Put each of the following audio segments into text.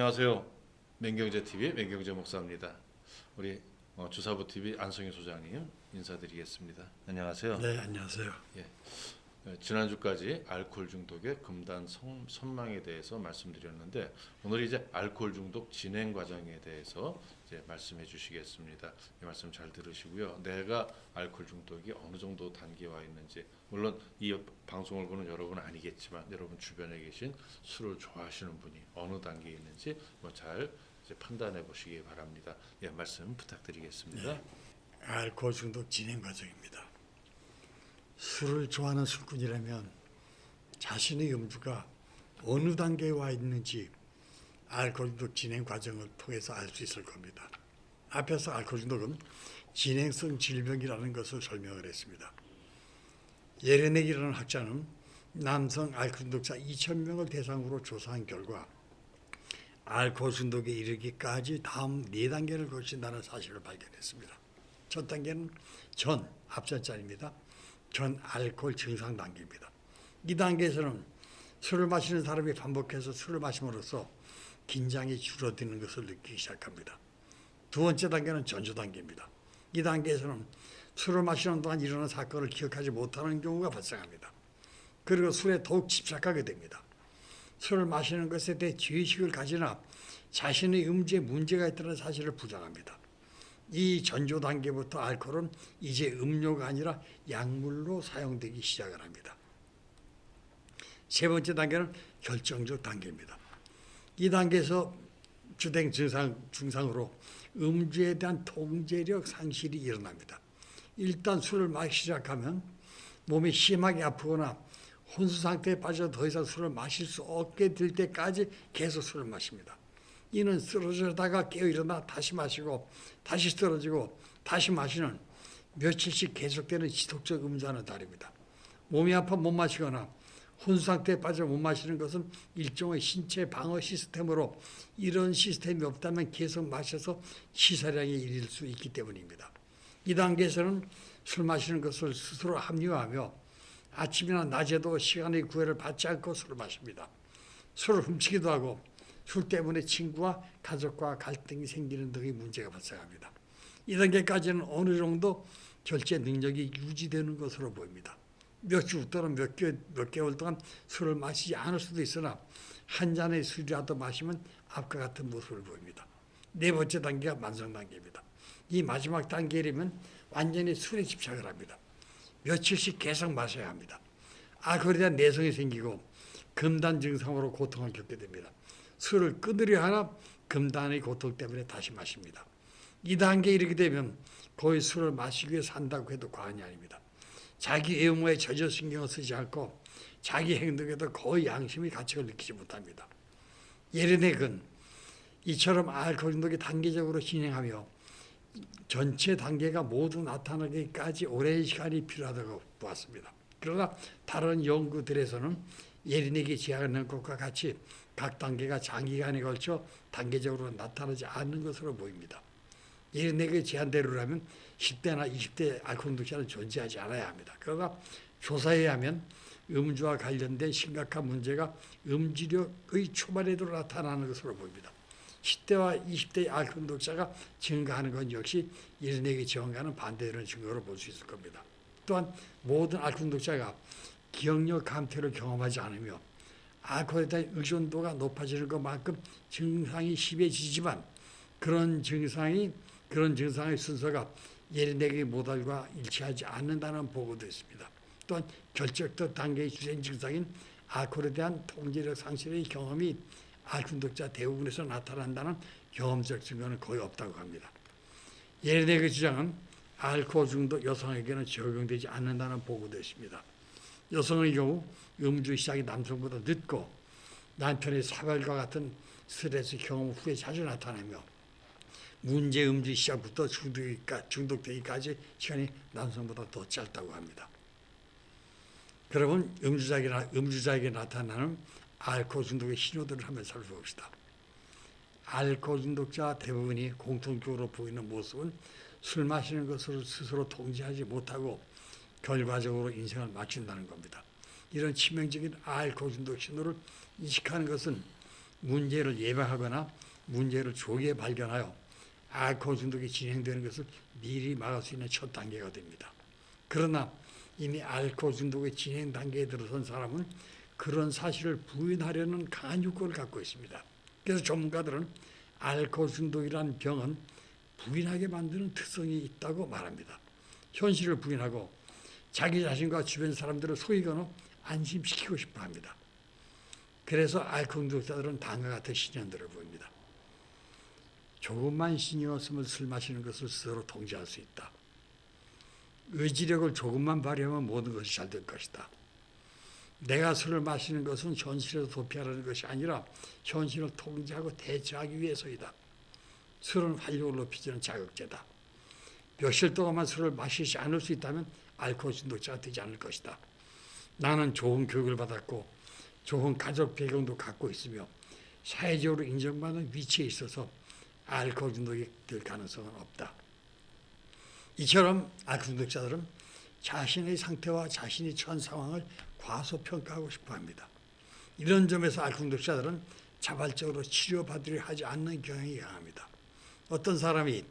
안녕하세요. 맹경제TV 맹경제 목사입니다. 우리 주사부TV 안성희 소장님 인사드리겠습니다. 안녕하세요. 네, 안녕하세요. 예, 지난주까지 알코올 중독의 금단 선망에 대해서 말씀드렸는데 오늘 이제 알코올 중독 진행 과정에 대해서 이제 말씀해 주시겠습니다. 이 말씀 잘 들으시고요. 내가 알코올 중독이 어느 정도 단계에 와 있는지, 물론 이 방송을 보는 여러분은 아니겠지만 여러분 주변에 계신 술을 좋아하시는 분이 어느 단계에 있는지 잘 이제 판단해 보시기 바랍니다. 예, 말씀 부탁드리겠습니다. 네, 알코올 중독 진행 과정입니다. 술을 좋아하는 술꾼이라면 자신의 음주가 어느 단계에 와 있는지 알코올 중독 진행 과정을 통해서 알 수 있을 겁니다. 앞에서 알코올 중독은 진행성 질병이라는 것을 설명을 했습니다. 예레넥이라는 학자는 남성 알코올 중독자 2,000명을 대상으로 조사한 결과 알코올 중독에 이르기까지 다음 4단계를 거친다는 사실을 발견했습니다. 첫 단계는 앞전자입니다. 전 알코올 증상 단계입니다. 이 단계에서는 술을 마시는 사람이 반복해서 술을 마심으로써 긴장이 줄어드는 것을 느끼기 시작합니다. 두 번째 단계는 전조 단계입니다. 이 단계에서는 술을 마시는 동안 일어난 사건을 기억하지 못하는 경우가 발생합니다. 그리고 술에 더욱 집착하게 됩니다. 술을 마시는 것에 대해 죄의식을 가지나 자신의 음주에 문제가 있다는 사실을 부정합니다. 이 전조 단계부터 알코올은 이제 음료가 아니라 약물로 사용되기 시작을 합니다. 세 번째 단계는 결정적 단계입니다. 이 단계에서 주된 증상으로 음주에 대한 통제력 상실이 일어납니다. 일단 술을 마시기 시작하면 몸이 심하게 아프거나 혼수 상태에 빠져 더 이상 술을 마실 수 없게 될 때까지 계속 술을 마십니다. 이는 쓰러지다가 깨어 일어나 다시 마시고 다시 쓰러지고 다시 마시는 며칠씩 계속되는 지속적 음주와는 다릅니다. 몸이 아파 못 마시거나 혼수 상태에 빠져 못 마시는 것은 일종의 신체 방어 시스템으로 이런 시스템이 없다면 계속 마셔서 시사량에 이를 수 있기 때문입니다. 이 단계에서는 술 마시는 것을 스스로 합리화하며 아침이나 낮에도 시간의 구애를 받지 않고 술을 마십니다. 술을 훔치기도 하고 술 때문에 친구와 가족과 갈등이 생기는 등의 문제가 발생합니다. 이 단계까지는 어느 정도 절제 능력이 유지되는 것으로 보입니다. 몇 주 또는 몇 개월 동안 술을 마시지 않을 수도 있으나 한 잔의 술이라도 마시면 앞과 같은 모습을 보입니다. 네 번째 단계가 만성 단계입니다. 이 마지막 단계이면 완전히 술에 집착을 합니다. 며칠씩 계속 마셔야 합니다. 알코올에 대한 내성이 생기고 금단 증상으로 고통을 겪게 됩니다. 술을 끊으려 하나 금단의 고통 때문에 다시 마십니다. 이 단계에 이르게 되면 거의 술을 마시기 위해 산다고 해도 과언이 아닙니다. 자기 외모에 전혀 신경을 쓰지 않고 자기 행동에도 거의 양심의 가책을 느끼지 못합니다. 예레넥은 이처럼 알코올 중독이 단계적으로 진행하며 전체 단계가 모두 나타나기까지 오랜 시간이 필요하다고 보았습니다. 그러나 다른 연구들에서는 예레넥이 제안한 것과 같이 각 단계가 장기간에 걸쳐 단계적으로 나타나지 않는 것으로 보입니다. 예레넥의 제안대로라면 10대나 20대 알코올 중독자는 존재하지 않아야 합니다. 그러나 조사에 의하면 음주와 관련된 심각한 문제가 음주력의 초반에도 나타나는 것으로 보입니다. 10대와 20대의 알코올 중독자가 증가하는 건 역시 예레넥의 제안과는 반대되는 증거로 볼 수 있을 겁니다. 또한 모든 알코올 중독자가 기억력 감퇴를 경험하지 않으며 알코올에 대한 의존도가 높아지는 것만큼 증상이 심해지지만 그런 증상의 순서가 예레넥의 모델과 일치하지 않는다는 보고도 있습니다. 또한 결정적 단계의 주된 증상인 알코올에 대한 통제력 상실의 경험이 알코올 중독자 대부분에서 나타난다는 경험적 증거는 거의 없다고 합니다. 예레넥의 주장은 알코올 중독 여성에게는 적용되지 않는다는 보고도 있습니다. 여성의 경우 음주 시작이 남성보다 늦고 남편의 사별과 같은 스트레스 경험 후에 자주 나타나며 문제 음주 시작부터 중독되기까지 시간이 남성보다 더 짧다고 합니다. 여러분, 음주자에게 나타나는 알코올 중독의 신호들을 한번 살펴봅시다. 알코올 중독자 대부분이 공통적으로 보이는 모습은 술 마시는 것을 스스로 통제하지 못하고 결과적으로 인생을 마친다는 겁니다. 이런 치명적인 알코올 중독 신호를 인식하는 것은 문제를 예방하거나 문제를 조기에 발견하여 알코올 중독이 진행되는 것을 미리 막을 수 있는 첫 단계가 됩니다. 그러나 이미 알코올 중독의 진행 단계에 들어선 사람은 그런 사실을 부인하려는 강한 욕구를 갖고 있습니다. 그래서 전문가들은 알코올 중독이라는 병은 부인하게 만드는 특성이 있다고 말합니다. 현실을 부인하고 자기 자신과 주변 사람들을 속이거나 안심시키고 싶어 합니다. 그래서 알코올 중독자들은 다음과 같은 신념들을 보입니다. 조금만 신경 쓰면 술 마시는 것을 스스로 통제할 수 있다. 의지력을 조금만 발휘하면 모든 것이 잘 될 것이다. 내가 술을 마시는 것은 현실에서 도피하려는 것이 아니라 현실을 통제하고 대처하기 위해서이다. 술은 활력을 높이는 자극제다. 며칠 동안만 술을 마시지 않을 수 있다면 알코올 중독자가 되지 않을 것이다. 나는 좋은 교육을 받았고 좋은 가족 배경도 갖고 있으며 사회적으로 인정받는 위치에 있어서 알코올 중독이 될 가능성은 없다. 이처럼 알코올 중독자들은 자신의 상태와 자신이 처한 상황을 과소평가하고 싶어합니다. 이런 점에서 알코올 중독자들은 자발적으로 치료받으려 하지 않는 경향이 강합니다. 어떤 사람이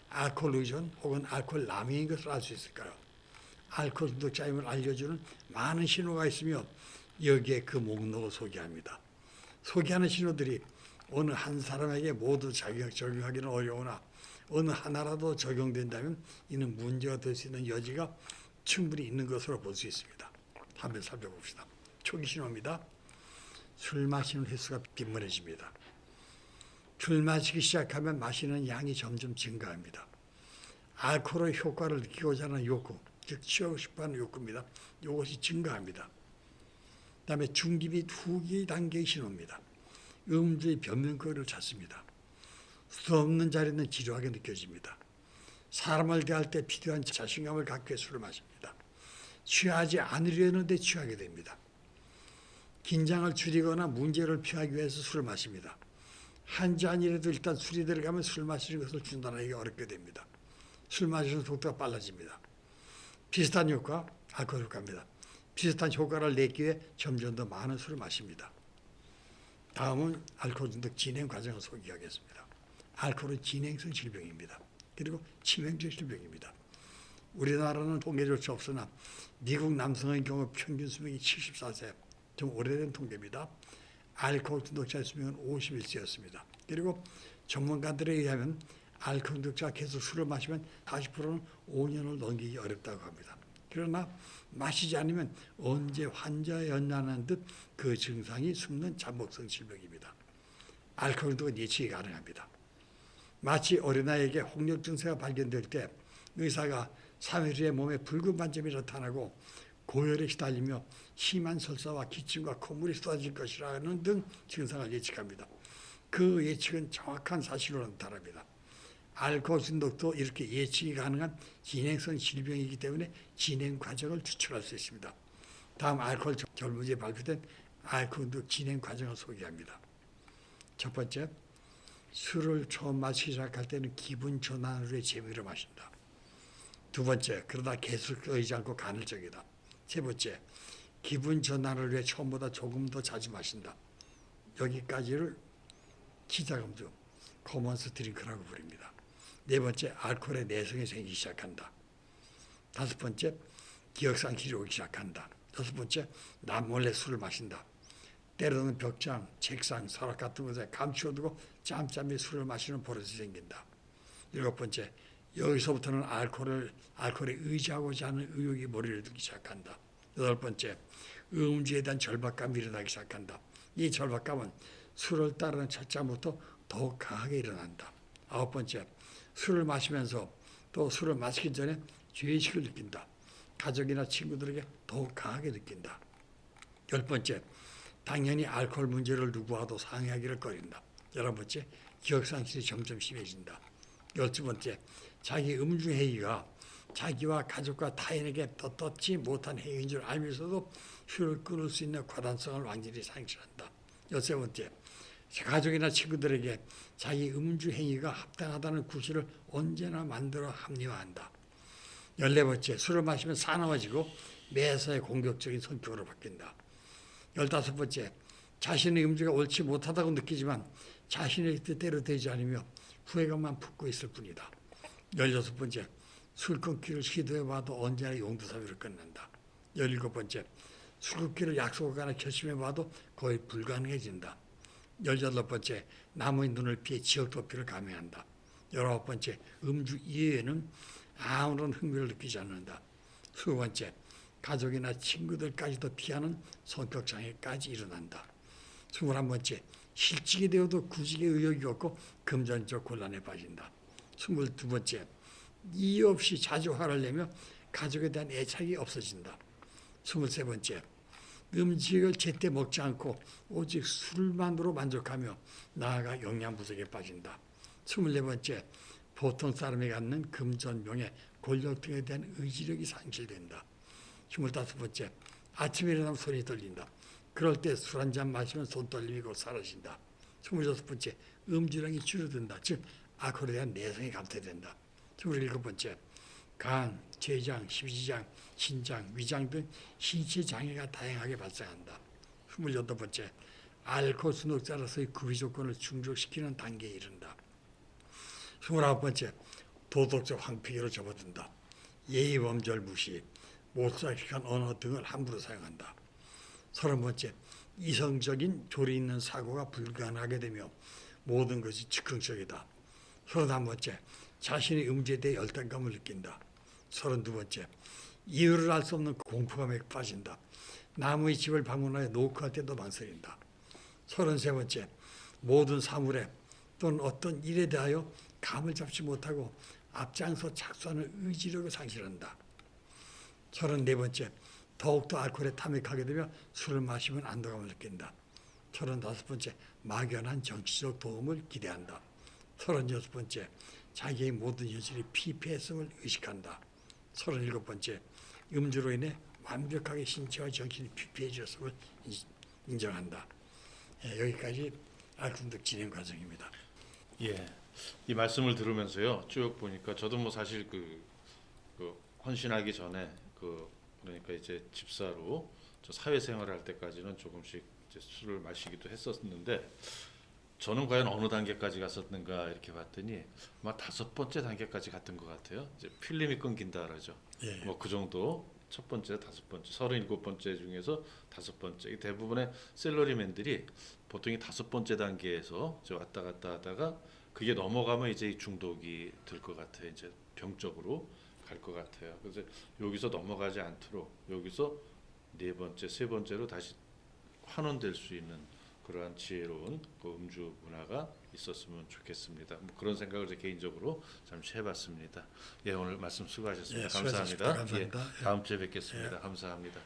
알코올 의존 혹은 알코올 남용인 것을 알 수 있을까요? 알코올 중독자임을 알려주는 많은 신호가 있으며 여기에 그 목록을 소개합니다. 소개하는 신호들이 어느 한 사람에게 모두 적용하기는 어려우나 어느 하나라도 적용된다면 이는 문제가 될 수 있는 여지가 충분히 있는 것으로 볼 수 있습니다. 한번 살펴봅시다. 초기 신호입니다. 술 마시는 횟수가 빈번해집니다. 술 마시기 시작하면 마시는 양이 점점 증가합니다. 알코올의 효과를 느끼고자 하는 욕구, 즉 취하고 싶어하는 욕구입니다. 이것이 증가합니다. 그다음에 중기 및 후기 단계의 신호입니다. 음주의 변명거리를 찾습니다. 수 없는 자리는 지루하게 느껴집니다. 사람을 대할 때 필요한 자신감을 갖기 위해 술을 마십니다. 취하지 않으려 했는데 취하게 됩니다. 긴장을 줄이거나 문제를 피하기 위해서 술을 마십니다. 한 잔이라도 일단 술이 들어가면 술 마시는 것을 중단하기 어렵게 됩니다. 술 마시는 속도가 빨라집니다. 비슷한 효과, 알코올 효과입니다. 비슷한 효과를 내기 위해 점점 더 많은 술을 마십니다. 다음은 알코올 중독 진행 과정을 소개하겠습니다. 알코올은 진행성 질병입니다. 그리고 치명적 질병입니다. 우리나라는 통계조차 없으나 미국 남성의 경우 평균 수명이 74세, 좀 오래된 통계입니다. 알코올 중독자의 수명은 51세였습니다. 그리고 전문가들에 의하면 알코올 중독자가 계속 술을 마시면 40%는 5년을 넘기기 어렵다고 합니다. 그러나 마시지 않으면 언제 환자였냐는 듯 그 증상이 숨는 잠복성 질병입니다. 알코올 중독은 예측이 가능합니다. 마치 어린아이에게 홍역 증세가 발견될 때 의사가 3일 후에 몸에 붉은 반점이 나타나고 고열에 시달리며 심한 설사와 기침과 콧물이 쏟아질 것이라는 등 증상을 예측합니다. 그 예측은 정확한 사실로 나타납니다. 알코올 중독도 이렇게 예측이 가능한 진행성 질병이기 때문에 진행 과정을 추출할 수 있습니다. 다음 알코올 결부지에 발표된 알코올 중독 진행 과정을 소개합니다. 첫 번째, 술을 처음 마시기 시작할 때는 기분 전환을 위해 재미로 마신다. 두 번째, 그러다 계속 끊이지 않고 간헐적이다. 세 번째, 기분 전환을 위해 처음보다 조금 더 자주 마신다. 여기까지를 기자금주, 커먼스 드링크라고 부릅니다. 네 번째, 알코올의 내성이 생기기 시작한다. 다섯 번째, 기억상실이 오기 시작한다. 여섯 번째, 남몰래 술을 마신다. 때로는 벽장, 책상, 서랍 같은 곳에 감추어두고 짬짬이 술을 마시는 버릇이 생긴다. 일곱 번째, 여기서부터는 알코올에 의지하고자 하는 의욕이 머리를 들기 시작한다. 여덟 번째, 음주에 대한 절박감이 일어나기 시작한다. 이 절박감은 술을 따르는 첫 잔부터 더욱 강하게 일어난다. 아홉 번째, 술을 마시면서 또 술을 마시기 전에 죄의식을 느낀다. 가족이나 친구들에게 더욱 강하게 느낀다. 열 번째, 당연히 알코올 문제를 누구와도 상의하기를 꺼린다. 열한 번째, 기억상실이 점점 심해진다. 열두 번째, 자기 음주 행위가 자기와 가족과 타인에게 떳떳지 못한 행위인 줄 알면서도 술을 끊을 수 있는 과단성을 완전히 상실한다. 열세 번째, 가족이나 친구들에게 자기 음주 행위가 합당하다는 구실을 언제나 만들어 합리화한다. 열네 번째, 술을 마시면 사나워지고 매사에 공격적인 성격으로 바뀐다. 열다섯 번째, 자신의 음주가 옳지 못하다고 느끼지만 자신의 뜻대로 되지 않으며 후회감만 품고 있을 뿐이다. 16번째, 술 끊기를 시도해봐도 언제나 용두사미로 끝난다. 17번째, 술 끊기를 약속하거나 결심해봐도 거의 불가능해진다. 18번째, 남의 눈을 피해 지역도피를 감행한다. 19번째, 음주 이외에는 아무런 흥미를 느끼지 않는다. 20번째, 가족이나 친구들까지도 피하는 성격장애까지 일어난다. 21번째, 실직이 되어도 구직의 의욕이 없고 금전적 곤란에 빠진다. 22번째, 이유 없이 자주 화를 내며 가족에 대한 애착이 없어진다. 23번째, 음식을 제때 먹지 않고 오직 술만으로 만족하며 나아가 영양 부족에 빠진다. 24번째, 보통 사람이 갖는 금전, 명예, 권력 등에 대한 의지력이 상실된다. 25번째, 아침에 일어나면 손이 떨린다. 그럴 때 술 한 잔 마시면 손 떨림이 곧 사라진다. 26번째, 음주량이 줄어든다. 즉 알코올에 대한 내성이 감퇴된다. 27번째, 간, 췌장, 십이지장, 신장, 위장 등 신체 장애가 다양하게 발생한다. 28번째, 알코올 중독자로서의 구비 조건을 충족시키는 단계에 이른다. 29번째, 도덕적 황폐기로 접어든다. 예의 범절 무시, 못사익한 언어 등을 함부로 사용한다. 30번째, 이성적인 조리 있는 사고가 불가능하게 되며 모든 것이 즉흥적이다. 31번째, 자신의 음주에 대해 열등감을 느낀다. 32번째, 이유를 알 수 없는 공포감에 빠진다. 남의 집을 방문하여 노크할 때도 망설인다. 33번째, 모든 사물에 또는 어떤 일에 대하여 감을 잡지 못하고 앞장서 착수하는 의지력을 상실한다. 34번째, 더욱더 알코올에 탐닉하게 되며 술을 마시면 안도감을 느낀다. 35번째, 막연한 정치적 도움을 기대한다. 36번째, 자기의 모든 현실이 피폐성을 의식한다. 37번째, 음주로 인해 완벽하게 신체와 정신이 피폐해졌음을 인정한다. 여기까지 알코올 중독 진행 과정입니다. 예, 이 말씀을 들으면서요 쭉 보니까 저도 뭐 사실 그 헌신하기 전에 그러니까 이제 집사로 저 사회생활을 할 때까지는 조금씩 이제 술을 마시기도 했었는데 저는 과연 어느 단계까지 갔었는가 이렇게 봤더니 아마 5번째 단계까지 갔던 것 같아요. 이제 필름이 끊긴다 그러죠. 예. 뭐 그 정도 첫 번째, 5번째, 37번째 중에서 5번째. 대부분의 셀러리맨들이 보통 이 5번째 단계에서 이제 왔다 갔다 하다가 그게 넘어가면 이제 이 중독이 될 것 같아요. 이제 병적으로 갈 것 같아요. 그래서 여기서 넘어가지 않도록 여기서 4번째, 3번째로 다시 환원될 수 있는 그러한 지혜로운 그 음주 문화가 있었으면 좋겠습니다. 뭐 그런 생각을 제 개인적으로 잠시 해봤습니다. 예, 오늘 말씀 수고하셨습니다. 예, 감사합니다. 수고하셨습니다. 감사합니다. 예, 다음 주에 뵙겠습니다. 감사합니다.